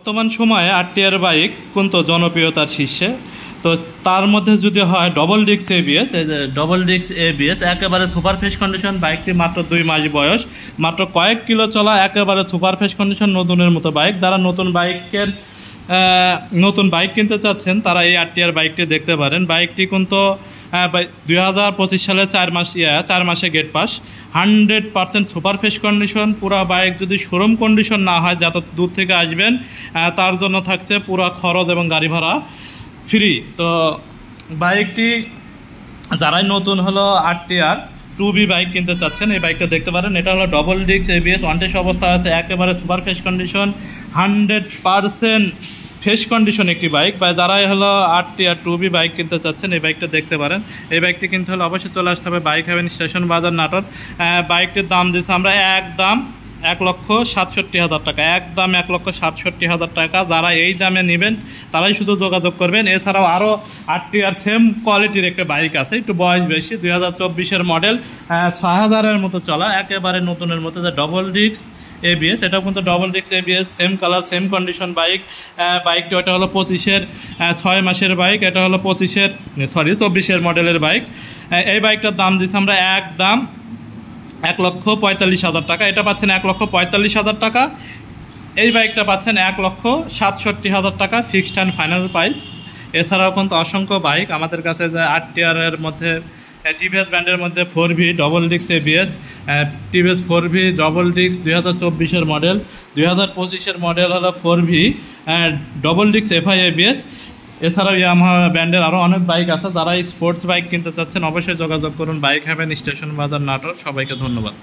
বর্তমান সময়ে RTR bike কিন্তু জনপ্রিয়তার শীর্ষে। তো তার মধ্যে যদি হয় ডবল ডিস্ক এবিএস, এই যে ডবল ডিস্ক এবিএস একেবারে সুপার ফ্রেশ কন্ডিশন। বাইকটি মাত্র 2 মাস বয়স, মাত্র কয়েক কিলো চলা, একেবারে সুপার ফ্রেশ কন্ডিশন, নতুনের মতো বাইক। যারা নতুন বাইক কিনতে চাচ্ছেন তারা এই আরটিআর বাইকটি দেখতে পারেন। বাইকটি কিন্তু 2025 সালে 4 মাসে gate pass, 100% super fresh condition. পুরা বাইক যদি শোরুম কন্ডিশন না হয়, যত দূর থেকে আসবেন তার জন্য থাকছে পুরা খরচ এবং গাড়ি ভাড়া ফ্রি। তো বাইকটি যারাই নতুন হলো আরটিআর 2B বাইক কিনতে চাচ্ছেন, এই বাইকটা দেখতে পারেন। এটা হলো ডবল ডিস্ক এবিএস, ওয়ান্টেজ অবস্থা আছে, একেবারে super fresh condition, 100% fresh condition একটি বাইক। বা যারাই হলো আরটিআর 2B বাইক কিনতে চাচ্ছেন এই বাইকটা দেখতে পারেন। এই বাইকটি কিনতে হলে অবশ্যই চলে আসতে হবে বাইক হ্যাভেন স্টেশন বাজার নাটোর। বাইকটির দাম দিচ্ছি আমরা একদম 1,67,000 টাকা, একদম 1,67,000 টাকা। যারা এই দামে নেবেন তারাই শুধু যোগাযোগ করবেন। এছাড়াও আরও আরটিআর সেম কোয়ালিটির একটা বাইক আছে, একটু বয়স বেশি, 2024-এর মডেল, 6,000-এর মতো চলা, একেবারে নতুনের মতো, যে ডবল ডিস্ক এবিএস। এটাও কিন্তু double disc ABS, same colour same condition bike. বাইকটি ওটা হলো 25-এর 6 মাসের বাইক, এটা হলো 24-এর মডেলের বাইক। এই বাইকটার দাম দিচ্ছি আমরা একদম 1,45,000 টাকা। এটা পাচ্ছেন 1,45,000 টাকা। এই বাইকটা পাচ্ছেন 1,67,000 টাকা, ফিক্সড অ্যান্ড ফাইনাল প্রাইস। এছাড়াও কিন্তু অসংখ্য বাইক আমাদের কাছে, যে আরটিআরের মধ্যে টিভিএস ব্র্যান্ডের মধ্যে 4V double disc ABS, TVS 4V double disc 2024-এর মডেল, 2025-এর মডেল হলো 4V double disc FI ABS. এছাড়াও ইয়ামাহা ব্র্যান্ডের আরও অনেক বাইক আছে। যারা স্পোর্টস বাইক কিনতে চাচ্ছেন অবশ্যই যোগাযোগ করুন বাইক হ্যাভেন স্টেশন বাজার নাটোর। সবাইকে ধন্যবাদ।